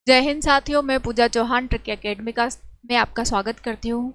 जय हिंद साथियों, मैं पूजा चौहान ट्रिक एकेडमी में आपका स्वागत करती हूँ।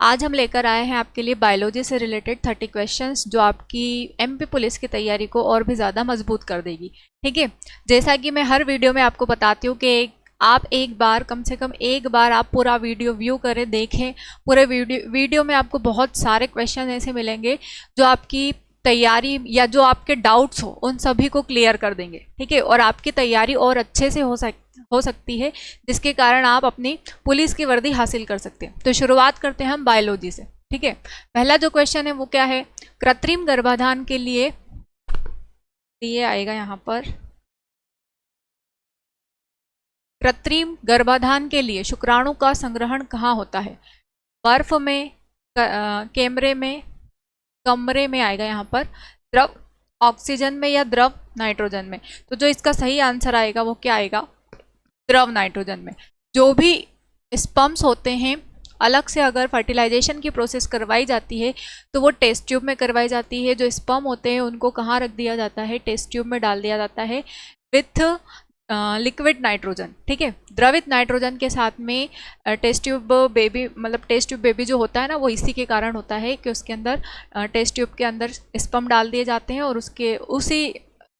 आज हम लेकर आए हैं आपके लिए बायोलॉजी से रिलेटेड 30 क्वेश्चंस जो आपकी एमपी पुलिस की तैयारी को और भी ज़्यादा मजबूत कर देगी। ठीक है, जैसा कि मैं हर वीडियो में आपको बताती हूँ कि आप एक बार कम से कम एक बार आप पूरा वीडियो व्यू करें, देखें। पूरे वीडियो में आपको बहुत सारे क्वेश्चन ऐसे मिलेंगे जो आपकी तैयारी या जो आपके डाउट्स हो उन सभी को क्लियर कर देंगे। ठीक है, और आपकी तैयारी और अच्छे से हो सकती है, जिसके कारण आप अपनी पुलिस की वर्दी हासिल कर सकते हैं। तो शुरुआत करते हैं हम बायोलॉजी से। ठीक है, पहला जो क्वेश्चन है वो क्या है? कृत्रिम गर्भाधान के लिए ये आएगा यहाँ पर, कृत्रिम गर्भाधान के लिए शुक्राणु का संग्रहण कहाँ होता है? बर्फ में, कैमरे में, कमरे में आएगा यहाँ पर, द्रव ऑक्सीजन में या द्रव नाइट्रोजन में। तो जो इसका सही आंसर आएगा वो क्या आएगा? द्रव नाइट्रोजन में। जो भी स्पर्म्स होते हैं, अलग से अगर फर्टिलाइजेशन की प्रोसेस करवाई जाती है तो वो टेस्ट ट्यूब में करवाई जाती है। जो स्पर्म होते हैं उनको कहाँ रख दिया जाता है? टेस्ट ट्यूब में डाल दिया जाता है विथ लिक्विड नाइट्रोजन। ठीक है, द्रवित नाइट्रोजन के साथ में टेस्ट ट्यूब बेबी, मतलब टेस्ट ट्यूब बेबी जो होता है ना, वो इसी के कारण होता है कि उसके अंदर टेस्ट ट्यूब के अंदर स्पर्म डाल दिए जाते हैं और उसी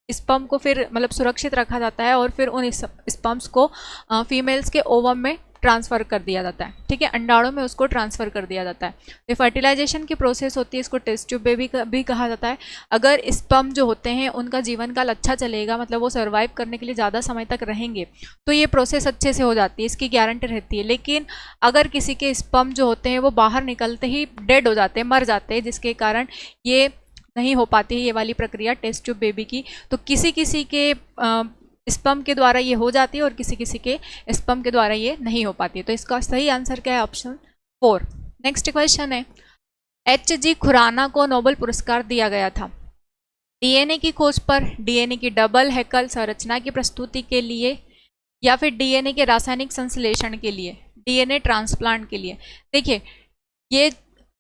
स्पर्म को फिर मतलब सुरक्षित रखा जाता है और फिर उन स्पर्म्स को फीमेल्स के ओवम में ट्रांसफ़र कर दिया जाता है। ठीक है, अंडाणु में उसको ट्रांसफ़र कर दिया जाता है। ये फर्टिलाइजेशन की प्रोसेस होती है, इसको टेस्ट ट्यूब बेबी भी कहा जाता है। अगर स्पर्म जो होते हैं उनका जीवन काल अच्छा चलेगा, मतलब वो सर्वाइव करने के लिए ज़्यादा समय तक रहेंगे, तो ये प्रोसेस अच्छे से हो जाती है, इसकी गारंटी रहती है। लेकिन अगर किसी के स्पर्म जो होते हैं वो बाहर निकलते ही डेड हो जाते हैं, मर जाते हैं, जिसके कारण ये नहीं हो पाती है ये वाली प्रक्रिया टेस्ट ट्यूब बेबी की। तो किसी किसी के स्पर्म के द्वारा ये हो जाती है और किसी किसी के स्पर्म के द्वारा ये नहीं हो पाती है। तो इसका सही आंसर क्या है? ऑप्शन 4। नेक्स्ट क्वेश्चन है, H.G. खुराना को नोबेल पुरस्कार दिया गया था डीएनए की खोज पर, डीएनए की डबल हेकल संरचना की प्रस्तुति के लिए, या फिर डीएनए के रासायनिक संश्लेषण के लिए, डीएनए ट्रांसप्लांट के लिए। देखिए, ये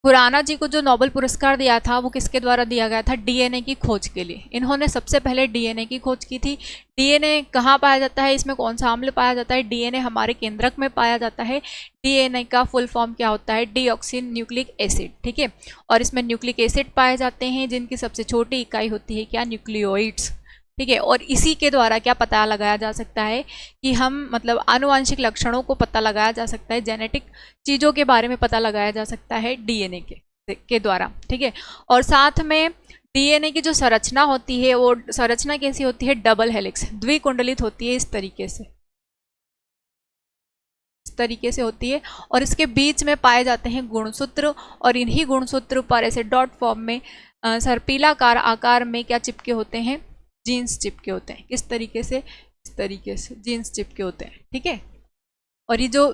खुराना जी को जो नोबेल पुरस्कार दिया था वो किसके द्वारा दिया गया था? डीएनए की खोज के लिए। इन्होंने सबसे पहले डीएनए की खोज की थी। डीएनए कहाँ पाया जाता है, इसमें कौन सा अम्ल पाया जाता है? डीएनए हमारे केंद्रक में पाया जाता है। डीएनए का फुल फॉर्म क्या होता है? Deoxy nucleic acid. ठीक है, और इसमें न्यूक्लिक एसिड पाए जाते हैं जिनकी सबसे छोटी इकाई होती है क्या? न्यूक्लियोइड्स। ठीक है, और इसी के द्वारा क्या पता लगाया जा सकता है कि हम मतलब आनुवंशिक लक्षणों को पता लगाया जा सकता है, जेनेटिक चीज़ों के बारे में पता लगाया जा सकता है डीएनए के द्वारा। ठीक है, और साथ में डीएनए की जो संरचना होती है वो संरचना कैसी होती है? डबल हेलिक्स, द्विकुंडलित होती है, इस तरीके से होती है। और इसके बीच में पाए जाते हैं गुणसूत्र, और इन्हीं गुणसूत्र पर ऐसे डॉट फॉर्म में सर्पिलाकार आकार में क्या चिपके होते हैं? जीन्स चिपके होते हैं। किस तरीके से? इस तरीके से जीन्स चिपके होते हैं। ठीक है, और ये जो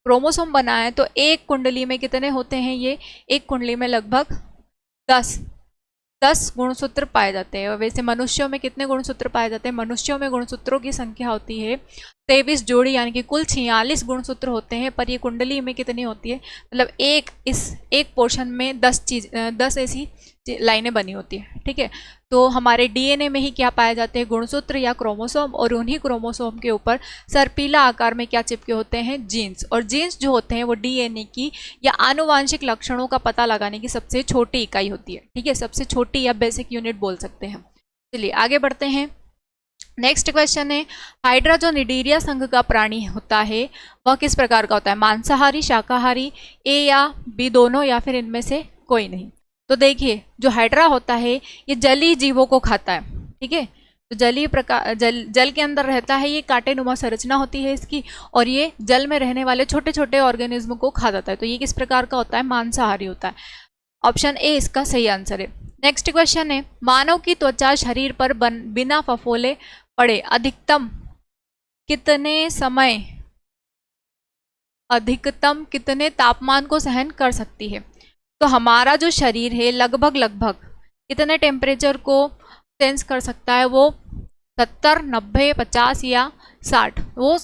क्रोमोसोम बना है तो एक कुंडली में कितने होते हैं? ये एक कुंडली में लगभग 10 गुणसूत्र पाए जाते हैं। और वैसे मनुष्यों में कितने गुणसूत्र पाए जाते हैं? मनुष्यों में गुणसूत्रों की संख्या होती है 23 जोड़ी, यानी कि कुल 46 गुणसूत्र होते हैं। पर ये कुंडली में कितनी होती है? मतलब एक पोर्शन में 10 ऐसी लाइनें बनी होती है। ठीक है, तो हमारे डीएनए में ही क्या पाए जाते हैं? गुणसूत्र या क्रोमोसोम, और उन्हीं क्रोमोसोम के ऊपर सर्पीला आकार में क्या चिपके होते हैं? जीन्स। और जीन्स जो होते हैं वो डीएनए की या आनुवांशिक लक्षणों का पता लगाने की सबसे छोटी इकाई होती है। ठीक है, सबसे छोटी या बेसिक यूनिट बोल सकते हैं। चलिए आगे बढ़ते हैं। नेक्स्ट क्वेश्चन है, हाइड्रा जो निडीरिया संघ का प्राणी होता है वह किस प्रकार का होता है? मांसाहारी, शाकाहारी, ए या बी दोनों, या फिर इनमें से कोई नहीं? तो देखिए, जो हाइड्रा होता है ये जलीय जीवों को खाता है। ठीक है, तो जलीय प्रकार जल के अंदर रहता है, ये कांटेनुमा संरचना होती है इसकी, और ये जल में रहने वाले छोटे छोटे ऑर्गेनिज्म को खा जाता है। तो ये किस प्रकार का होता है? मांसाहारी होता है। ऑप्शन ए इसका सही आंसर है। नेक्स्ट क्वेश्चन है, मानव की त्वचा शरीर पर बिना फफोले पड़े अधिकतम कितने तापमान को सहन कर सकती है? तो हमारा जो शरीर है लगभग कितने टेम्परेचर को सेंस कर सकता है? वो 70, 90, 50 या 60। वो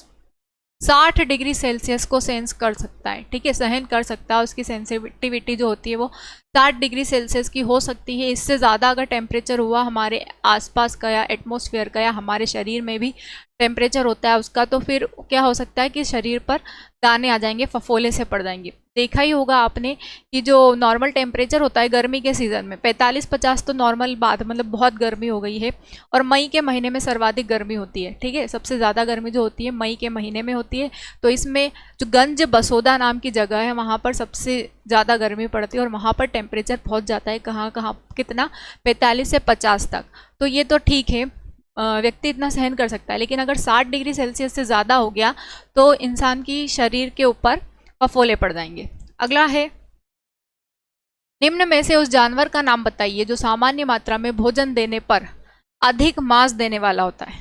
60 डिग्री सेल्सियस को सेंस कर सकता है। ठीक है, सहन कर सकता है। उसकी सेंसिटिविटी जो होती है वो 60 डिग्री सेल्सियस की हो सकती है। इससे ज़्यादा अगर टेम्परेचर हुआ हमारे आसपास का या एटमॉस्फेयर का या हमारे शरीर में भी टेम्परेचर होता है उसका, तो फिर क्या हो सकता है कि शरीर पर दाने आ जाएंगे, फफोले से पड़ जाएंगे। देखा ही होगा आपने कि जो नॉर्मल टेम्परेचर होता है गर्मी के सीज़न में 45-50 तो नॉर्मल बात, मतलब बहुत गर्मी हो गई है। और मई के महीने में सर्वाधिक गर्मी होती है, ठीक है, सबसे ज़्यादा गर्मी जो होती है मई के महीने में होती है। तो इसमें जो गंज बसोदा नाम की जगह है वहाँ पर सबसे ज़्यादा गर्मी पड़ती है और वहाँ पर टेम्परेचर पहुँच जाता है कहाँ कहाँ कितना, 45 से 50 तक। तो ये तो ठीक है, व्यक्ति इतना सहन कर सकता है। लेकिन अगर 60 डिग्री सेल्सियस से ज़्यादा हो गया तो इंसान की शरीर के ऊपर फफोले पड़ जाएंगे। अगला है, निम्न में से उस जानवर का नाम बताइए जो सामान्य मात्रा में भोजन देने पर अधिक मांस देने वाला होता है।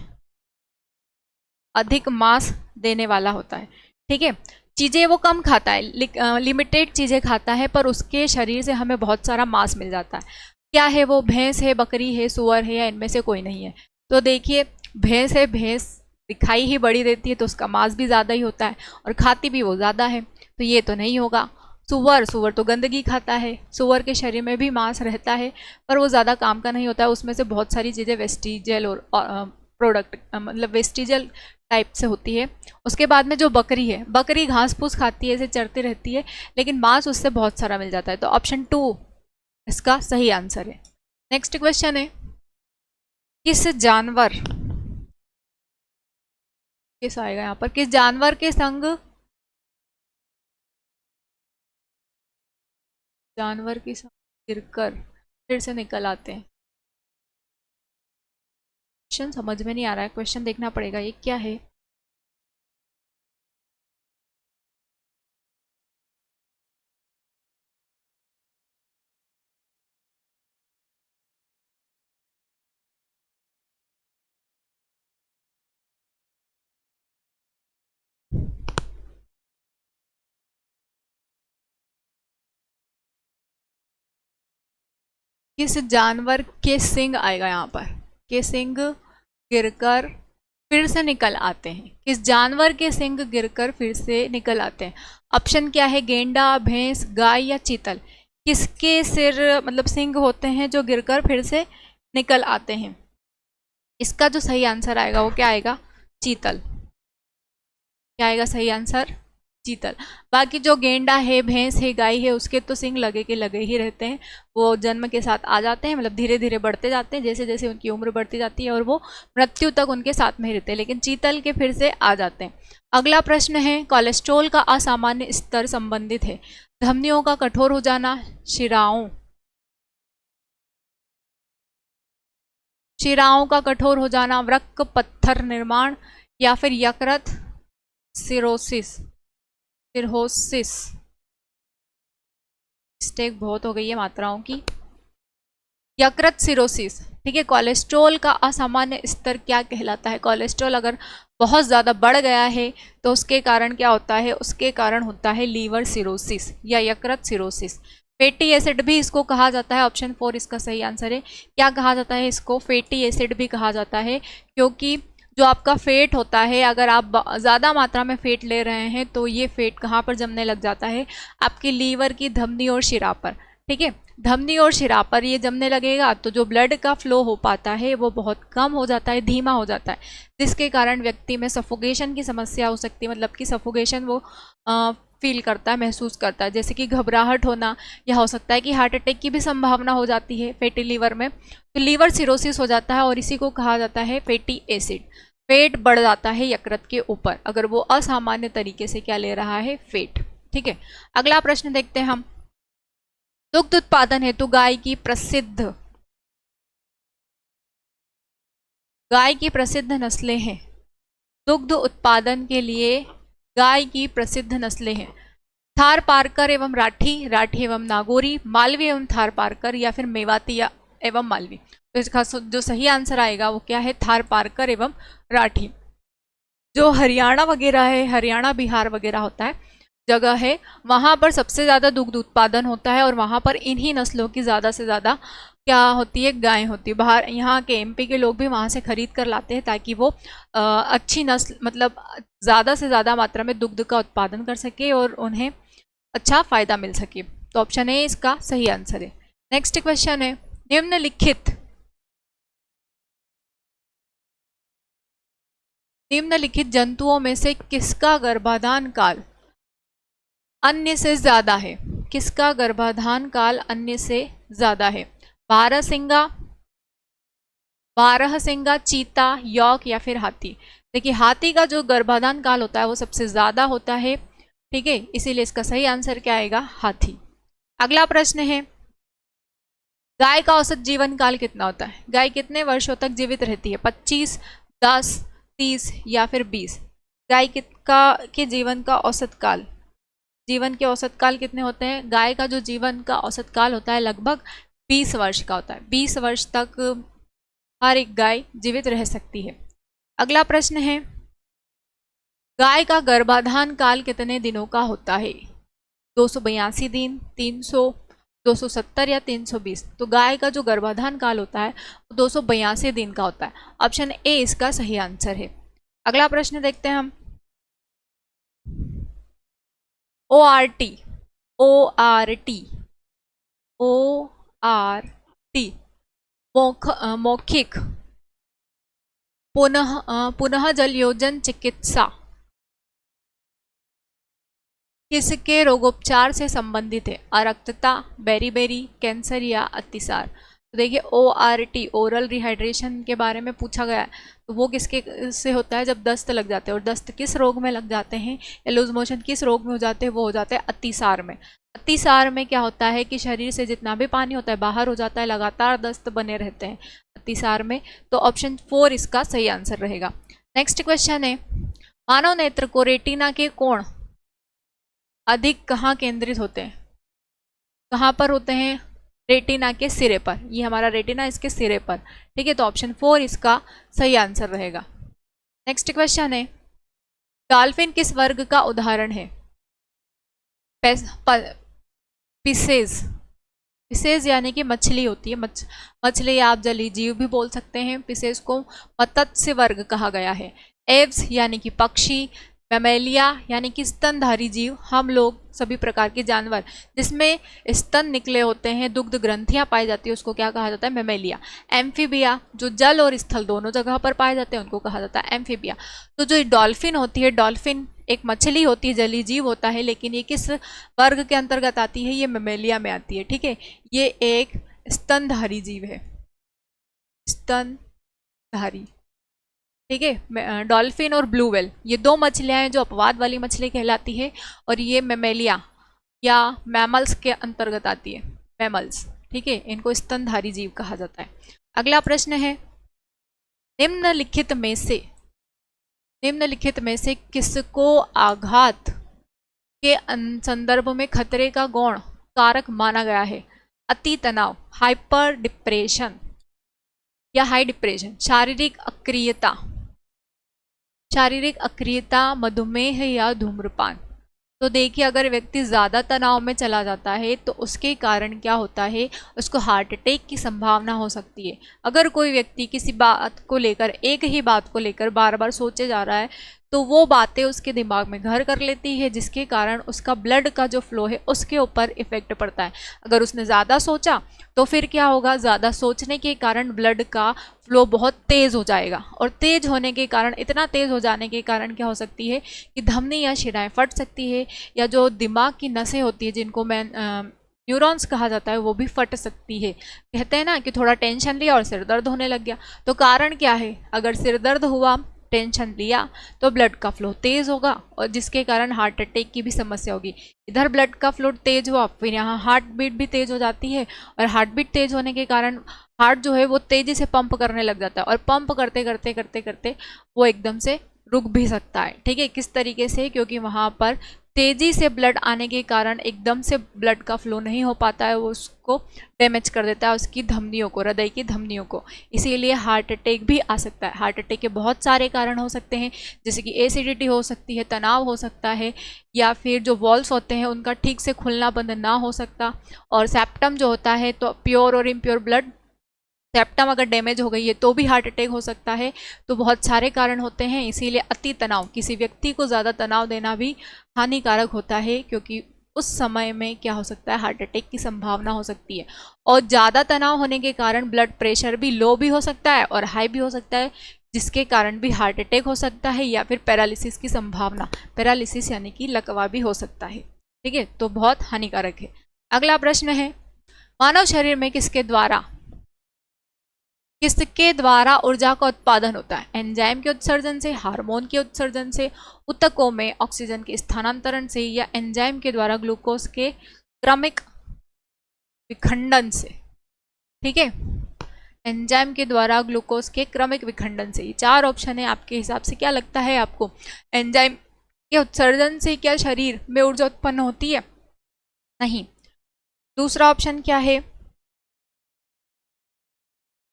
अधिक मांस देने वाला होता है, ठीक है। चीज़ें वो कम खाता है, लिमिटेड चीज़ें खाता है, पर उसके शरीर से हमें बहुत सारा मांस मिल जाता है। क्या है वो? भैंस है, बकरी है, सुअर है, या इनमें से कोई नहीं है? तो देखिए, भैंस है, भैंस दिखाई ही बड़ी देती है तो उसका मांस भी ज़्यादा ही होता है और खाती भी वो ज़्यादा है, तो ये तो नहीं होगा। सुअर, सुअर तो गंदगी खाता है, सुअर के शरीर में भी मांस रहता है पर वो ज़्यादा काम का नहीं होता है, उसमें से बहुत सारी चीज़ें वेस्टिजल और प्रोडक्ट मतलब वेस्टिजल टाइप से होती है। उसके बाद में जो बकरी है, बकरी घास फूस खाती है, ऐसे चरती रहती है, लेकिन मांस उससे बहुत सारा मिल जाता है। तो ऑप्शन 2 इसका सही आंसर है। नेक्स्ट क्वेश्चन है, किस जानवर, किस आएगा यहाँ पर, किस जानवर के संग, जानवर के संग गिरकर फिर से निकल आते हैं। क्वेश्चन समझ में नहीं आ रहा है, क्वेश्चन देखना पड़ेगा ये क्या है। किस जानवर के सिंग आएगा यहाँ पर, के सिंग गिरकर फिर से निकल आते हैं। किस जानवर के सिंग गिरकर फिर से निकल आते हैं? ऑप्शन क्या है? गेंडा, भैंस, गाय या चीतल? किसके सिर मतलब सिंग होते हैं जो गिरकर फिर से निकल आते हैं? इसका जो सही आंसर आएगा वो क्या आएगा? चीतल। क्या आएगा सही आंसर? चीतल। बाकी जो गेंडा है, भैंस है, गाय है, उसके तो सिंग लगे के लगे ही रहते हैं, वो जन्म के साथ आ जाते हैं, मतलब धीरे धीरे बढ़ते जाते हैं, जैसे जैसे उनकी उम्र बढ़ती जाती है और वो मृत्यु तक उनके साथ में ही रहते हैं, लेकिन चीतल के फिर से आ जाते हैं। अगला प्रश्न है, कोलेस्ट्रॉल का असामान्य स्तर संबंधित है धमनियों का कठोर हो जाना, शिराओं का कठोर हो जाना, वृक्क पत्थर निर्माण, या फिर यकृत सिरोसिस, सिरहोसिस। मिस्टेक बहुत हो गई है मात्राओं की। यकृत सिरोसिस, ठीक है। कोलेस्ट्रॉल का असामान्य स्तर क्या कहलाता है? कोलेस्ट्रॉल अगर बहुत ज़्यादा बढ़ गया है तो उसके कारण क्या होता है? उसके कारण होता है लीवर सिरोसिस या यकृत सिरोसिस। फैटी एसिड भी इसको कहा जाता है, ऑप्शन 4 इसका सही आंसर है। क्या कहा जाता है इसको? फैटी एसिड भी कहा जाता है, क्योंकि जो आपका फेट होता है, अगर आप ज़्यादा मात्रा में फेट ले रहे हैं तो ये फेट कहाँ पर जमने लग जाता है? आपकी लीवर की धमनी और शिरा पर, ठीक है। धमनी और शिरा पर ये जमने लगेगा तो जो ब्लड का फ्लो हो पाता है वो बहुत कम हो जाता है, धीमा हो जाता है, जिसके कारण व्यक्ति में सफोकेशन की समस्या हो सकती है, मतलब कि सफोकेशन वो फील करता है, महसूस करता है, जैसे कि घबराहट होना, या हो सकता है कि हार्ट अटैक की भी संभावना हो जाती है फैटी लीवर में। तो लीवर सिरोसिस हो जाता है और इसी को कहा जाता है फैटी एसिड। फेट बढ़ जाता है यकृत के ऊपर अगर वो असामान्य तरीके से क्या ले रहा है? फेट, ठीक है। अगला प्रश्न देखते हैं हम, दुग्ध उत्पादन हेतु गाय की प्रसिद्ध नस्लें हैं। दुग्ध उत्पादन के लिए गाय की प्रसिद्ध नस्लें हैं। थार पारकर एवं राठी, राठी एवं नागौरी, मालवी एवं थार पारकर, या फिर मेवाती एवं मालवी। तो इसका जो सही आंसर आएगा वो क्या है? थार पारकर एवं राठी। जो हरियाणा वगैरह है, हरियाणा बिहार वगैरह होता है जगह है, वहाँ पर सबसे ज़्यादा दुग्ध उत्पादन होता है और वहाँ पर इन्हीं नस्लों की ज़्यादा से ज़्यादा क्या होती है? गाय होती है। बाहर यहाँ के एमपी के लोग भी वहाँ से खरीद कर लाते हैं ताकि वो अच्छी नस्ल, मतलब ज़्यादा से ज़्यादा मात्रा में दुग्ध का उत्पादन कर सके और उन्हें अच्छा फ़ायदा मिल सके। तो ऑप्शन ए इसका सही आंसर है। नेक्स्ट क्वेश्चन है, निम्नलिखित निम्नलिखित जंतुओं में से किसका गर्भाधान काल अन्य से ज्यादा है? किसका गर्भाधान काल अन्य से ज्यादा है? बारहसिंगा, चीता, यॉक या फिर हाथी? देखिए हाथी का जो गर्भाधान काल होता है वो सबसे ज्यादा होता है, ठीक है, इसीलिए इसका सही आंसर क्या आएगा? हाथी। अगला प्रश्न है, गाय का औसत जीवन काल कितना होता है? गाय कितने वर्षों तक जीवित रहती है? 25, 10, 30 या फिर 20? गाय के जीवन का औसत काल, जीवन के औसत काल कितने होते हैं? गाय का जो जीवन का औसत काल होता है लगभग 20 वर्ष का होता है। 20 वर्ष तक हर एक गाय जीवित रह सकती है। अगला प्रश्न है, गाय का गर्भाधान काल कितने दिनों का होता है? 282 दिन, 300, 270 या 320? तो गाय का जो गर्भाधान काल होता है वो 282 दिन का होता है। ऑप्शन ए इसका सही आंसर है। अगला प्रश्न देखते हैं हम, ORT, ORT, ORT मौखिक पुनः जलयोजन चिकित्सा किसके रोगोपचार से संबंधित है? अरक्तता, बेरीबेरी, कैंसर या अतिसार? तो देखिए ORT ओरल रिहाइड्रेशन के बारे में पूछा गया है, तो वो किसके से होता है? जब दस्त लग जाते हैं। और दस्त किस रोग में लग जाते हैं या लूज मोशन किस रोग में हो जाते हैं? वो हो जाते हैं अतिसार में। अतिसार में क्या होता है कि शरीर से जितना भी पानी होता है बाहर हो जाता है, लगातार दस्त बने रहते हैं अतिसार में। तो ऑप्शन 4 इसका सही आंसर रहेगा। नेक्स्ट क्वेश्चन है, मानव नेत्र को रेटिना के कोण अधिक कहाँ केंद्रित होते हैं? कहाँ पर होते हैं? रेटिना के सिरे पर। ये हमारा रेटिना इसके सिरे पर, ठीक है, तो ऑप्शन 4 इसका सही आंसर रहेगा। नेक्स्ट क्वेश्चन है, डॉल्फिन किस वर्ग का उदाहरण है? पिसेज, पिसेज यानी कि मछली होती है, मछली आप जलीय जीव भी बोल सकते हैं। पिसेज को मत्स्य वर्ग कहा गया है। एव्स यानी कि पक्षी, मैमेलिया यानी कि स्तनधारी जीव, हम लोग सभी प्रकार के जानवर जिसमें स्तन निकले होते हैं, दुग्ध ग्रंथियां पाई जाती है, उसको क्या कहा जाता है? मैमेलिया। एम्फीबिया जो जल और स्थल दोनों जगह पर पाए जाते हैं, उनको कहा जाता है एम्फीबिया। तो जो डॉल्फिन होती है, डॉल्फिन एक मछली होती है, जलीय जीव होता है, लेकिन ये किस वर्ग के अंतर्गत आती है? ये मैमेलिया में आती है, ठीक है। ये एक स्तनधारी जीव है, स्तनधारी, ठीक है। डॉल्फिन और ब्लू व्हेल ये दो मछलियां हैं जो अपवाद वाली मछली कहलाती है, और ये मैमेलिया या मैमल्स के अंतर्गत आती है, मैमल्स, ठीक है। इनको स्तनधारी जीव कहा जाता है। अगला प्रश्न है, निम्नलिखित में से किसको आघात के संदर्भ में खतरे का गौण कारक माना गया है? अति तनाव, हाइपर डिप्रेशन या हाई डिप्रेशन? शारीरिक अक्रियता, मधुमेह या धूम्रपान? तो देखिए अगर व्यक्ति ज़्यादा तनाव में चला जाता है तो उसके कारण क्या होता है? उसको हार्ट अटैक की संभावना हो सकती है। अगर कोई व्यक्ति किसी बात को लेकर, एक ही बात को लेकर बार बार सोचे जा रहा है, तो वो बातें उसके दिमाग में घर कर लेती है, जिसके कारण उसका ब्लड का जो फ्लो है उसके ऊपर इफेक्ट पड़ता है। अगर उसने ज़्यादा सोचा तो फिर क्या होगा? ज़्यादा सोचने के कारण ब्लड का फ्लो बहुत तेज़ हो जाएगा, और तेज़ होने के कारण, इतना तेज़ हो जाने के कारण क्या हो सकती है कि धमनी या शिराएं फट सकती है, या जो दिमाग की नसें होती है जिनको न्यूरॉन्स कहा जाता है, वो भी फट सकती है। कहते हैं ना कि थोड़ा टेंशन लिया और सिर दर्द होने लग गया, तो कारण क्या है? अगर सिर दर्द हुआ, टेंशन लिया, तो ब्लड का फ्लो तेज होगा, और जिसके कारण हार्ट अटैक की भी समस्या होगी। इधर ब्लड का फ्लो तेज हुआ, फिर यहाँ हार्ट बीट भी तेज हो जाती है, और हार्ट बीट तेज होने के कारण हार्ट जो है वो तेजी से पंप करने लग जाता है, और पंप करते करते करते करते वो एकदम से रुक भी सकता है, ठीक है। किस तरीके से? क्योंकि वहाँ पर तेजी से ब्लड आने के कारण एकदम से ब्लड का फ्लो नहीं हो पाता है, वो उसको डैमेज कर देता है, उसकी धमनियों को, हृदय की धमनियों को। इसीलिए हार्ट अटैक भी आ सकता है। हार्ट अटैक के बहुत सारे कारण हो सकते हैं, जैसे कि एसिडिटी हो सकती है, तनाव हो सकता है, या फिर जो वॉल्व्स होते हैं उनका ठीक से खुलना बंद ना हो सकता, और सेप्टम जो होता है, तो प्योर और इम्प्योर ब्लड, सेप्टम अगर डैमेज हो गई है तो भी हार्ट अटैक हो सकता है। तो बहुत सारे कारण होते हैं, इसीलिए अति तनाव, किसी व्यक्ति को ज़्यादा तनाव देना भी हानिकारक होता है, क्योंकि उस समय में क्या हो सकता है? हार्ट अटैक की संभावना हो सकती है। और ज़्यादा तनाव होने के कारण ब्लड प्रेशर भी लो भी हो सकता है और हाई भी हो सकता है, जिसके कारण भी हार्ट अटैक हो सकता है या फिर पैरालिसिस की संभावना, पैरालिसिस यानी कि लकवा भी हो सकता है। ठीक है, तो बहुत हानिकारक है। अगला प्रश्न है, मानव शरीर में किसके द्वारा ऊर्जा का उत्पादन होता है? एंजाइम के उत्सर्जन से, हार्मोन के उत्सर्जन से, ऊतकों में ऑक्सीजन के स्थानांतरण से, या एंजाइम के द्वारा ग्लूकोज के क्रमिक विखंडन से? ठीक है, एंजाइम के द्वारा ग्लूकोज के क्रमिक विखंडन से। ये 4 ऑप्शन है, आपके हिसाब से क्या लगता है आपको? एंजाइम के उत्सर्जन से क्या शरीर में ऊर्जा उत्पन्न होती है? नहीं। दूसरा ऑप्शन क्या है?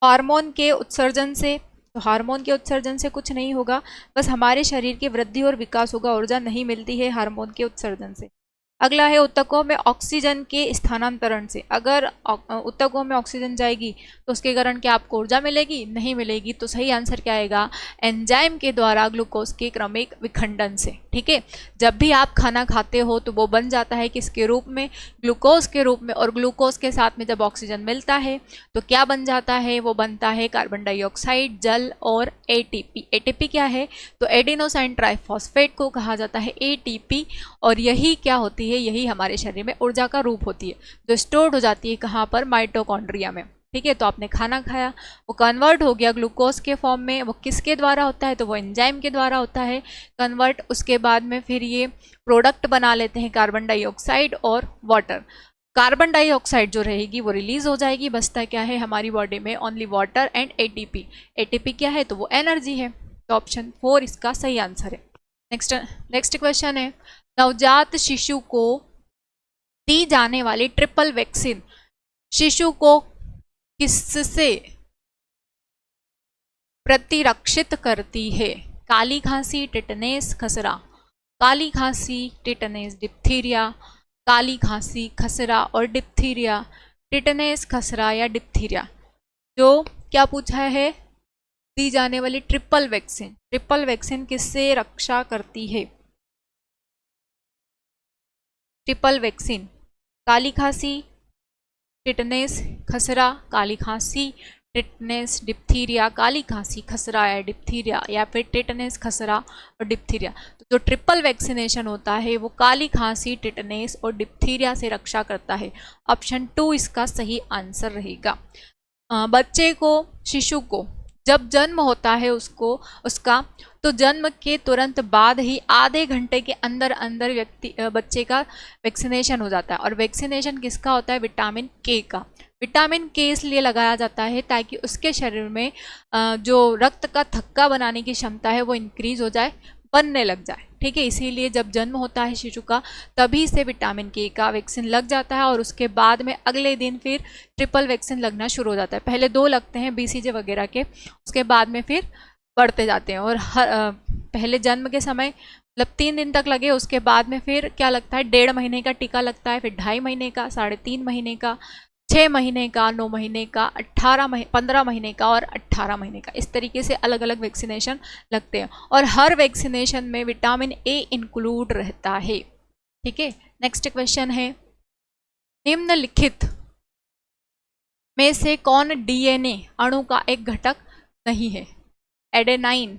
हार्मोन के उत्सर्जन से। तो हार्मोन के उत्सर्जन से कुछ नहीं होगा, बस हमारे शरीर की वृद्धि और विकास होगा, ऊर्जा नहीं मिलती है हार्मोन के उत्सर्जन से। अगला है ऊतकों में ऑक्सीजन के स्थानांतरण से। अगर ऊतकों में ऑक्सीजन जाएगी तो उसके कारण क्या आपको ऊर्जा मिलेगी? नहीं मिलेगी। तो सही आंसर क्या आएगा? एंजाइम के द्वारा ग्लूकोज के क्रमिक विखंडन से। ठीक है, जब भी आप खाना खाते हो तो वो बन जाता है किसके रूप में? ग्लूकोज के रूप में। और ग्लूकोज के साथ में जब ऑक्सीजन मिलता है तो क्या बन जाता है? वो बनता है कार्बन डाइऑक्साइड, जल और एटीपी। एटीपी क्या है? तो एडिनोसाइन ट्राइफॉस्फेट को कहा जाता है एटीपी। और यही क्या होती है? यही हमारे शरीर में ऊर्जा का रूप होती है, जो स्टोर्ड हो जाती है कहाँ पर? माइटोकॉन्ड्रिया में। ठीक है, तो आपने खाना खाया, वो कन्वर्ट हो गया ग्लूकोज के फॉर्म में। वो किसके द्वारा होता है? तो वो एंजाइम के द्वारा होता है कन्वर्ट। उसके बाद में फिर ये प्रोडक्ट बना लेते हैं कार्बन डाइऑक्साइड और वाटर। कार्बन डाइऑक्साइड जो रहेगी वो रिलीज हो जाएगी, बचता क्या है हमारी बॉडी में? Only water and ATP. ATP क्या है? तो वो एनर्जी है। तो ऑप्शन 4 इसका सही आंसर है। नेक्स्ट क्वेश्चन है, नवजात शिशु को दी जाने वाली ट्रिपल वैक्सीन शिशु को किससे प्रतिरक्षित करती है? काली खांसी, टिटनेस, खसरा। काली खांसी, टिटनेस, डिप्थीरिया। काली खांसी, खसरा और डिप्थीरिया। टिटनेस, खसरा या डिप्थीरिया। जो क्या पूछा है? दी जाने वाली ट्रिपल वैक्सीन। ट्रिपल वैक्सीन किससे रक्षा करती है? ट्रिपल वैक्सीन, काली खांसी, टिटनेस, खसरा, काली खांसी, टिटनेस, डिप्थीरिया, काली खांसी, खसरा या डिप्थीरिया, या फिर टिटनेस, खसरा और डिप्थीरिया। तो जो ट्रिपल वैक्सीनेशन होता है वो काली खांसी, टिटनेस और डिप्थीरिया से रक्षा करता है। ऑप्शन 2 इसका सही आंसर रहेगा। बच्चे को, शिशु को जब जन्म होता है उसका तो जन्म के तुरंत बाद ही आधे घंटे के अंदर बच्चे का वैक्सीनेशन हो जाता है। और वैक्सीनेशन किसका होता है? विटामिन के का। विटामिन के इसलिए लगाया जाता है ताकि उसके शरीर में जो रक्त का थक्का बनाने की क्षमता है वो इंक्रीज हो जाए, बनने लग जाए। ठीक है, इसीलिए जब जन्म होता है शिशु का तभी से विटामिन के का वैक्सीन लग जाता है। और उसके बाद में अगले दिन फिर ट्रिपल वैक्सीन लगना शुरू हो जाता है। पहले 2 लगते हैं बीसीजी वगैरह के, उसके बाद में फिर बढ़ते जाते हैं। और पहले जन्म के समय मतलब 3 दिन तक लगे, उसके बाद में फिर क्या लगता है? 1.5 महीने का टीका लगता है, फिर 2.5 महीने का, 3.5 महीने का, 6 महीने का, 9 महीने का, 15 महीने का और 18 महीने का। इस तरीके से अलग अलग वैक्सीनेशन लगते हैं। और हर वैक्सीनेशन में विटामिन ए इंक्लूड रहता है। ठीक है, नेक्स्ट क्वेश्चन है, निम्नलिखित में से कौन डीएनए अणु का एक घटक नहीं है? Adenine,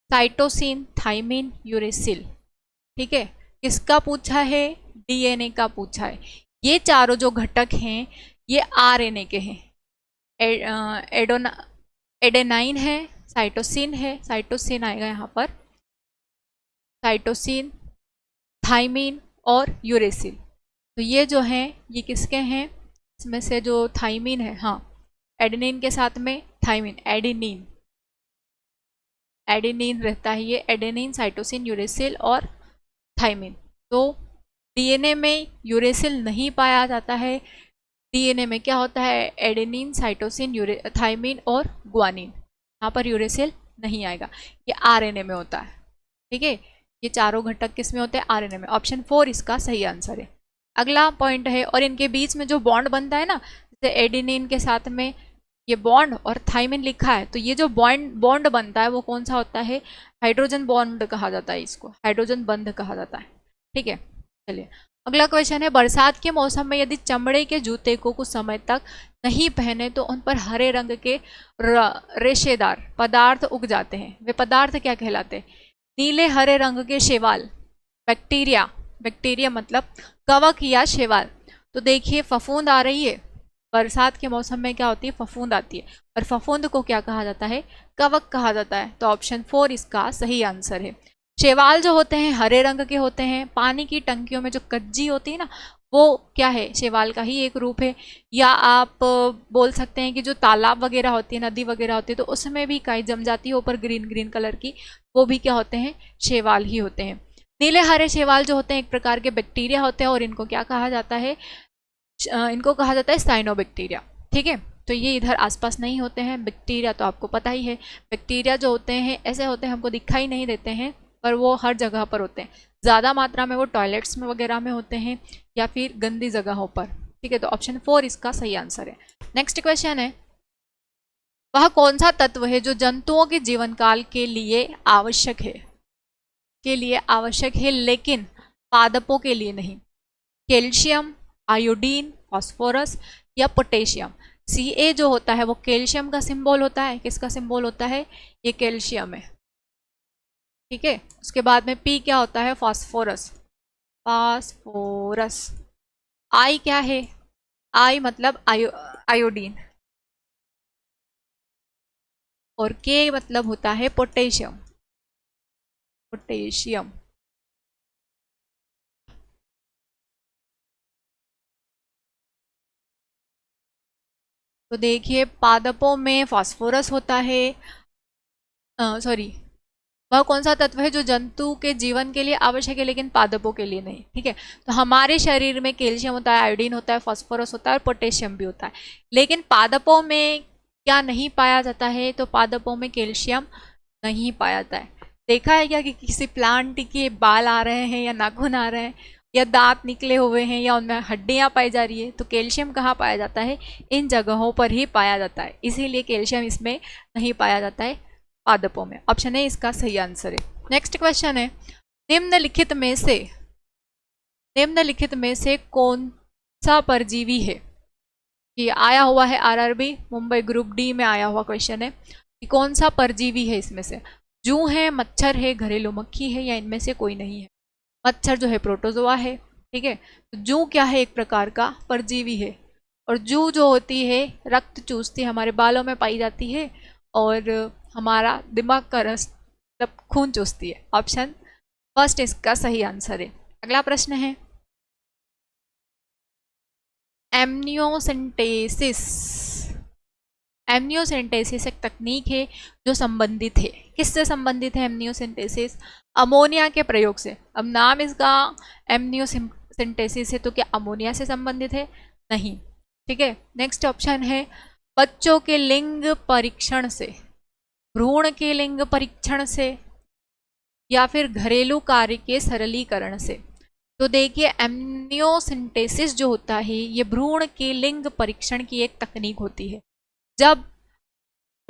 cytosine, thymine, uracil. ठीक है, किसका पूछा है? डीएनए का पूछा है। ये चारों जो घटक हैं ये आरएनए के हैं। एडेनाइन है, साइटोसिन है, साइटोसिन आएगा यहाँ पर, साइटोसिन, थाइमिन और यूरेसिल। तो ये जो हैं ये किसके हैं? इसमें से जो थाइमिन है, हाँ, एडेनिन के साथ में थाइमिन, एडेनिन रहता है ये, एडेनिन, साइटोसिन, यूरेसिल और थाइमिन। तो डीएनए में यूरेसिल नहीं पाया जाता है। डीएनए में क्या होता है? एडेनिन, साइटोसिन, थाइमिन और ग्वानिन। यहाँ पर यूरेसिल नहीं आएगा, ये आरएनए में होता है। ठीक है, ये चारों घटक किस में होते हैं? आरएनए में। ऑप्शन 4 इसका सही आंसर है। अगला पॉइंट है, और इनके बीच में जो बॉन्ड बनता है ना, जैसे एडेनिन के साथ में ये बॉन्ड और थाइमिन लिखा है, तो ये जो बॉन्ड बनता है वो कौन सा होता है? हाइड्रोजन बॉन्ड कहा जाता है इसको, हाइड्रोजन बंध कहा जाता है। ठीक है, चलिए अगला क्वेश्चन है, बरसात के मौसम में यदि चमड़े के जूते को कुछ समय तक नहीं पहने तो उन पर हरे रंग के रेशेदार पदार्थ उग जाते हैं। वे पदार्थ क्या कहलाते हैं? नीले हरे रंग के शैवाल, बैक्टीरिया, बैक्टीरिया मतलब कवक या शैवाल। तो देखिए फफूंद आ रही है, बरसात के मौसम में क्या होती है? फफूंद आती है, और फफूंद को क्या कहा जाता है? कवक कहा जाता है। तो ऑप्शन 4 इसका सही आंसर है। शैवाल जो होते हैं हरे रंग के होते हैं। पानी की टंकियों में जो कज्जी होती है ना, वो क्या है? शैवाल का ही एक रूप है। या आप बोल सकते हैं कि जो तालाब वगैरह होती है, नदी वगैरह होती है, तो उसमें भी काई जम जाती है ऊपर ग्रीन ग्रीन कलर की, वो भी क्या होते हैं? शैवाल ही होते हैं। नीले हरे शैवाल जो होते हैं एक प्रकार के बैक्टीरिया होते हैं, और इनको क्या कहा जाता है? इनको कहा जाता है साइनोबैक्टीरिया। ठीक है, तो ये इधर आसपास नहीं होते हैं। बैक्टीरिया तो आपको पता ही है, बैक्टीरिया जो होते हैं ऐसे होते हैं, हमको दिखाई नहीं देते हैं, पर वो हर जगह पर होते हैं। ज़्यादा मात्रा में वो टॉयलेट्स में वगैरह में होते हैं, या फिर गंदी जगहों पर। ठीक है, तो ऑप्शन 4 इसका सही आंसर है। नेक्स्ट क्वेश्चन है, वह कौन सा तत्व है जो जंतुओं के जीवन काल के लिए आवश्यक है? लेकिन पादपों के लिए नहीं। कैल्शियम, आयोडीन, फास्फोरस या पोटेशियम। Ca जो होता है वो कैल्शियम का सिंबल होता है। किसका सिंबल होता है? ये कैल्शियम है। ठीक है, उसके बाद में P क्या होता है? Phosphorus, phosphorus. I क्या है? I मतलब आयोडीन, और K मतलब होता है पोटेशियम, पोटेशियम। तो देखिए पादपों में फास्फोरस होता है, सॉरी, वह कौन सा तत्व है जो जंतु के जीवन के लिए आवश्यक है लेकिन पादपों के लिए नहीं? ठीक है, तो हमारे शरीर में कैल्शियम होता है, आयोडीन होता है, फास्फोरस होता है और पोटेशियम भी होता है। लेकिन पादपों में क्या नहीं पाया जाता है? तो पादपों में कैल्शियम नहीं पाया जाता है। देखा है क्या कि किसी प्लांट के बाल आ रहे हैं, या नाखून आ रहे हैं, या दांत निकले हुए हैं, या उनमें हड्डियां पाई जा रही है? तो कैल्शियम कहाँ पाया जाता है? इन जगहों पर ही पाया जाता है, इसीलिए कैल्शियम इसमें नहीं पाया जाता है पादपों में। ऑप्शन ए इसका सही आंसर है। नेक्स्ट क्वेश्चन है, निम्नलिखित में से कौन सा परजीवी है? ये आया हुआ है आरआरबी मुंबई ग्रुप डी में आया हुआ क्वेश्चन है कि कौन सा परजीवी है इसमें से? जूं है, मच्छर है, घरेलू मक्खी है, या इनमें से कोई नहीं है? मच्छर जो है प्रोटोजोआ है। ठीक है, तो जूं क्या है? एक प्रकार का परजीवी है। और जूं जो होती है रक्त चूसती है, हमारे बालों में पाई जाती है, और हमारा दिमाग का रस मतलब खून चूसती है। ऑप्शन फर्स्ट इसका सही आंसर है। अगला प्रश्न है, एमनियोसेंटेसिस। एमनियोसेंटेसिस एक तकनीक है जो संबंधित है, किससे संबंधित है एमनियोसेंटेसिस? अमोनिया के प्रयोग से। अब नाम इसका एमनियोसेंटेसिस है, तो क्या अमोनिया से संबंधित है? नहीं। ठीक है, नेक्स्ट ऑप्शन है, बच्चों के लिंग परीक्षण से, भ्रूण के लिंग परीक्षण से, या फिर घरेलू कार्य के सरलीकरण से। तो देखिए एमनियोसेंटेसिस जो होता है ये भ्रूण के लिंग परीक्षण की एक तकनीक होती है। जब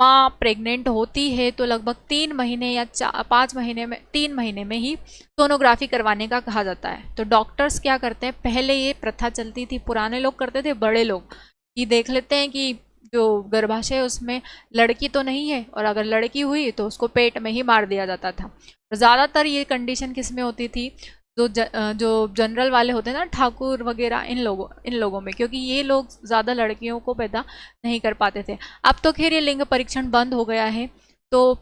माँ प्रेग्नेंट होती है तो लगभग 3 महीने या 5 महीने में, 3 महीने में ही सोनोग्राफी करवाने का कहा जाता है। तो डॉक्टर्स क्या करते हैं, पहले ये प्रथा चलती थी, पुराने लोग करते थे, बड़े लोग, कि देख लेते हैं कि जो गर्भाशय है उसमें लड़की तो नहीं है, और अगर लड़की हुई तो उसको पेट में ही मार दिया जाता था। ज़्यादातर ये कंडीशन किस में होती थी? जो जनरल वाले होते हैं ना, ठाकुर वगैरह, इन लोगों में, क्योंकि ये लोग ज़्यादा लड़कियों को पैदा नहीं कर पाते थे। अब तो खैर ये लिंग परीक्षण बंद हो गया है। तो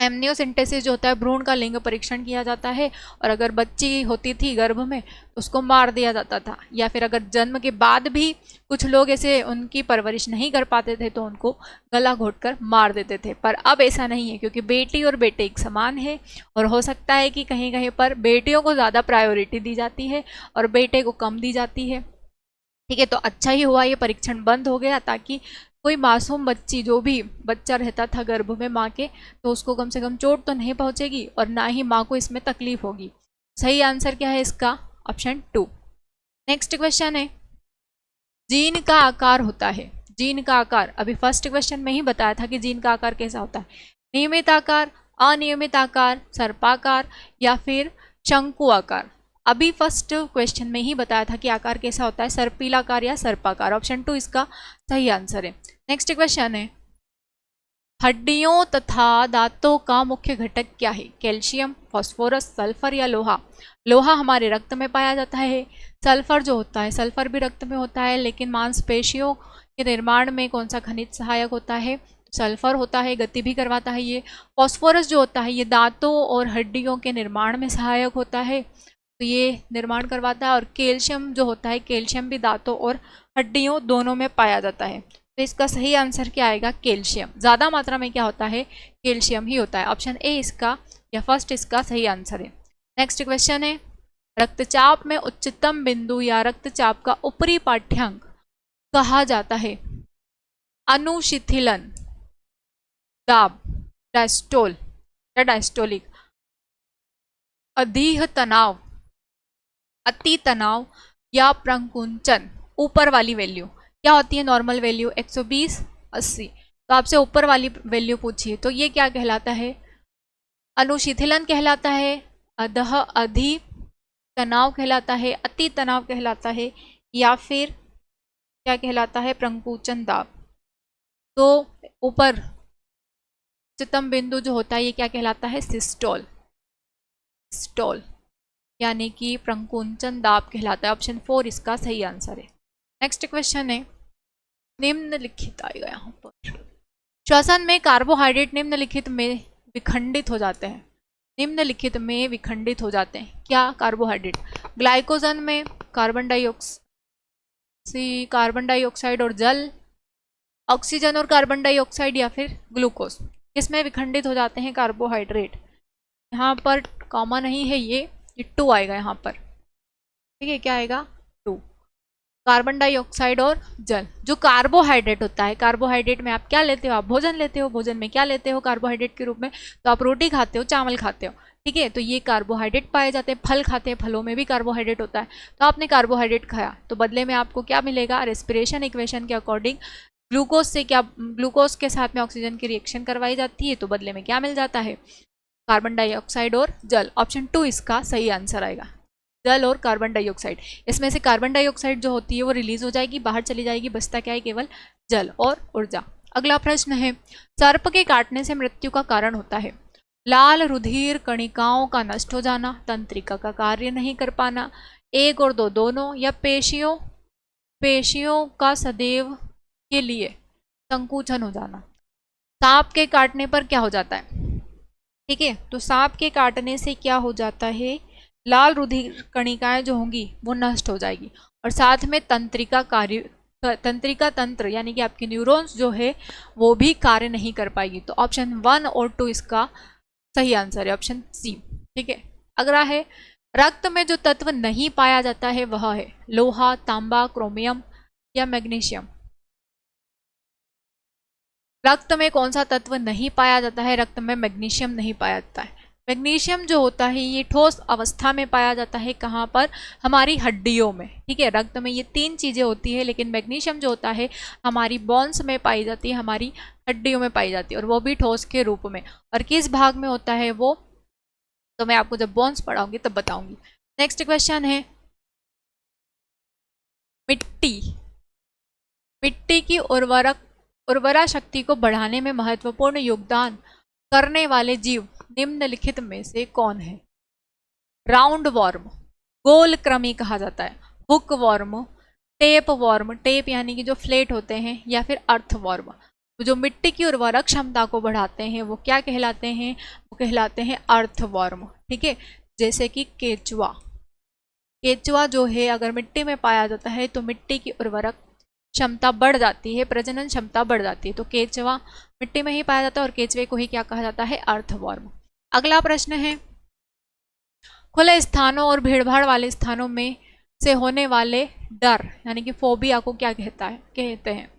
एमनियोसेंटेसिस जो होता है भ्रूण का लिंग परीक्षण किया जाता है, और अगर बच्ची होती थी गर्भ में तो उसको मार दिया जाता था, या फिर अगर जन्म के बाद भी कुछ लोग ऐसे उनकी परवरिश नहीं कर पाते थे तो उनको गला घोंटकर मार देते थे। पर अब ऐसा नहीं है, क्योंकि बेटी और बेटे एक समान है, और हो सकता है कि कहीं कहीं पर बेटियों को ज़्यादा प्रायोरिटी दी जाती है और बेटे को कम दी जाती है। ठीक है, तो अच्छा ही हुआ ये परीक्षण बंद हो गया, ताकि कोई मासूम बच्ची, जो भी बच्चा रहता था गर्भ में माँ के, तो उसको कम से कम चोट तो नहीं पहुंचेगी, और ना ही माँ को इसमें तकलीफ होगी। सही आंसर क्या है इसका? ऑप्शन 2। नेक्स्ट क्वेश्चन है, जीन का आकार होता है, जीन का आकार अभी फर्स्ट क्वेश्चन में ही बताया था कि जीन का आकार कैसा होता है। नियमित आकार, अनियमित आकार, सर्पाकार, या फिर शंकु आकार। अभी फर्स्ट क्वेश्चन में ही बताया था कि आकार कैसा होता है, सर्पिलाकार या सर्पाकार। ऑप्शन 2 इसका सही आंसर है। नेक्स्ट क्वेश्चन है, हड्डियों तथा दांतों का मुख्य घटक क्या है? कैल्शियम, फास्फोरस, सल्फर या लोहा? लोहा हमारे रक्त में पाया जाता है। सल्फर जो होता है, सल्फर भी रक्त में होता है, लेकिन मांसपेशियों के निर्माण में कौन सा खनिज सहायक होता है? सल्फर होता है, गति भी करवाता है ये। फास्फोरस जो होता है ये दांतों और हड्डियों के निर्माण में सहायक होता है, तो ये निर्माण करवाता है। और कैल्शियम जो होता है, कैल्शियम भी दांतों और हड्डियों दोनों में पाया जाता है। तो इसका सही आंसर क्या आएगा? कैल्शियम। ज़्यादा मात्रा में क्या होता है? कैल्शियम ही होता है। ऑप्शन ए इसका या फर्स्ट इसका सही आंसर है। नेक्स्ट क्वेश्चन है, रक्तचाप में उच्चतम बिंदु या रक्तचाप का ऊपरी पाठ्यांक कहा जाता है? अनुशिथिलन, दाब, डायस्टोल या डायस्टोलिक, अधीह तनाव, अति तनाव या प्रकुंचन? ऊपर वाली वैल्यू क्या होती है? नॉर्मल वैल्यू 120, 80, तो आपसे ऊपर वाली वैल्यू पूछिए तो ये क्या कहलाता है? अनुशिथिलन कहलाता है, अधीह तनाव कहलाता है, अति तनाव कहलाता है, या फिर क्या कहलाता है? प्रकुंचन दाब। तो ऊपर उच्चतम बिंदु जो होता है ये क्या कहलाता है? सिस्टोल, स्टोल यानी कि प्रकुंचन दाब कहलाता है। ऑप्शन 4 इसका सही आंसर है। नेक्स्ट क्वेश्चन है, निम्नलिखित आएगा यहाँ पर, श्वसन में कार्बोहाइड्रेट निम्नलिखित में विखंडित हो जाते हैं। निम्नलिखित में विखंडित हो जाते हैं क्या? कार्बोहाइड्रेट, ग्लाइकोजन में कार्बन डाइऑक्साइड और जल, ऑक्सीजन और कार्बन डाइऑक्साइड, या फिर ग्लूकोज? किसमें विखंडित हो जाते हैं कार्बोहाइड्रेट? यहाँ पर कॉमन नहीं है ये 2 आएगा यहाँ पर, ठीक है? क्या आएगा? 2, कार्बन डाइऑक्साइड और जल। जो कार्बोहाइड्रेट होता है, कार्बोहाइड्रेट में आप क्या लेते हो? आप भोजन लेते हो। भोजन में क्या लेते हो कार्बोहाइड्रेट के रूप में? तो आप रोटी खाते हो, चावल खाते हो, ठीक है? तो ये कार्बोहाइड्रेट पाए जाते हैं। फल खाते हैं, फलों में भी कार्बोहाइड्रेट होता है। तो आपने कार्बोहाइड्रेट खाया तो बदले में आपको क्या मिलेगा? रेस्पिरेशन इक्वेशन के अकॉर्डिंग ग्लूकोज से क्या, ग्लूकोज के साथ में ऑक्सीजन की रिएक्शन करवाई जाती है, तो बदले में क्या मिल जाता है? कार्बन डाइऑक्साइड और जल। ऑप्शन 2 इसका सही आंसर आएगा, जल और कार्बन डाइऑक्साइड। इसमें से कार्बन डाइऑक्साइड जो होती है वो रिलीज हो जाएगी, बाहर चली जाएगी, बचता क्या है? केवल जल और ऊर्जा। अगला प्रश्न है, सर्प के काटने से मृत्यु का कारण होता है? लाल रुधिर कणिकाओं का नष्ट हो जाना, तंत्रिका का कार्य नहीं कर पाना, 1 और 2 दोनों, या पेशियों का सदैव के लिए संकुचन हो जाना? सांप के काटने पर क्या हो जाता है? ठीक है, तो सांप के काटने से क्या हो जाता है? लाल रुधिर कणिकाएं जो होंगी वो नष्ट हो जाएगी, और साथ में तंत्रिका तंत्र यानी कि आपकी न्यूरॉन्स जो है वो भी कार्य नहीं कर पाएगी। तो ऑप्शन 1 और 2 इसका सही आंसर है, ऑप्शन सी, ठीक है? अगला है, रक्त में जो तत्व नहीं पाया जाता है वह है? लोहा, तांबा, क्रोमियम या मैग्नीशियम? रक्त में कौन सा तत्व नहीं पाया जाता है? रक्त में मैग्नीशियम नहीं पाया जाता है। मैग्नीशियम जो होता है ये ठोस अवस्था में पाया जाता है। कहाँ पर? हमारी हड्डियों में, ठीक है? रक्त में ये 3 चीज़ें होती है, लेकिन मैग्नीशियम जो होता है हमारी बोन्स में पाई जाती है, हमारी हड्डियों में पाई जाती है, और वो भी ठोस के रूप में। और किस भाग में होता है वो तो मैं आपको जब बोन्स पढ़ाऊंगी तब बताऊंगी। नेक्स्ट क्वेश्चन है, मिट्टी की उर्वरा शक्ति को बढ़ाने में महत्वपूर्ण योगदान करने वाले जीव निम्नलिखित में से कौन है? राउंड वॉर्म, गोल कृमि कहा जाता है, हुक वॉर्म, टेप यानी कि जो फ्लेट होते हैं, या फिर अर्थ वॉर्म। जो मिट्टी की उर्वरक क्षमता को बढ़ाते हैं वो क्या कहलाते हैं? वो कहलाते हैं अर्थ वॉर्म, ठीक है? जैसे कि केचुआ जो है अगर मिट्टी में पाया जाता है तो मिट्टी की उर्वरक क्षमता बढ़ जाती है, प्रजनन क्षमता बढ़ जाती है। तो केचुआ मिट्टी में ही पाया जाता है, और केचुए को ही क्या कहा जाता है? अर्थवॉर्म। अगला प्रश्न है, खुले स्थानों और भीड़भाड़ वाले स्थानों में से होने वाले डर यानी कि फोबिया को क्या कहते हैं?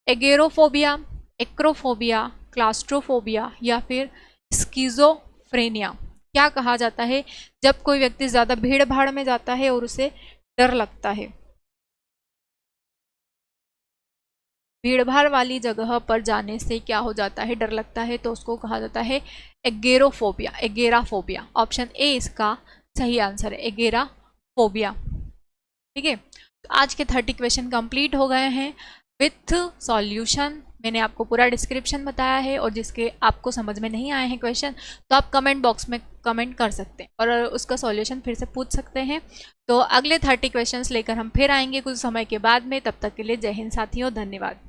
एगेरोफोबिया, एक्रोफोबिया, क्लास्ट्रोफोबिया या फिर स्किज़ोफ्रेनिया? क्या कहा जाता है जब कोई व्यक्ति ज़्यादा भीड़ भाड़ में जाता है और उसे डर लगता है? भीड़ भाड़ वाली जगह पर जाने से क्या हो जाता है? डर लगता है, तो उसको कहा जाता है एगेराफोबिया। ऑप्शन ए इसका सही आंसर है एगेराफोबिया। ठीक है, तो आज के 30 क्वेश्चन कंप्लीट हो गए हैं विथ सॉल्यूशन। मैंने आपको पूरा डिस्क्रिप्शन बताया है, और जिसके आपको समझ में नहीं आए हैं क्वेश्चन तो आप कमेंट बॉक्स में कमेंट कर सकते हैं और उसका सॉल्यूशन फिर से पूछ सकते हैं। तो अगले 30 क्वेश्चंस लेकर हम फिर आएंगे कुछ समय के बाद में। तब तक के लिए जय हिंद साथियों, धन्यवाद।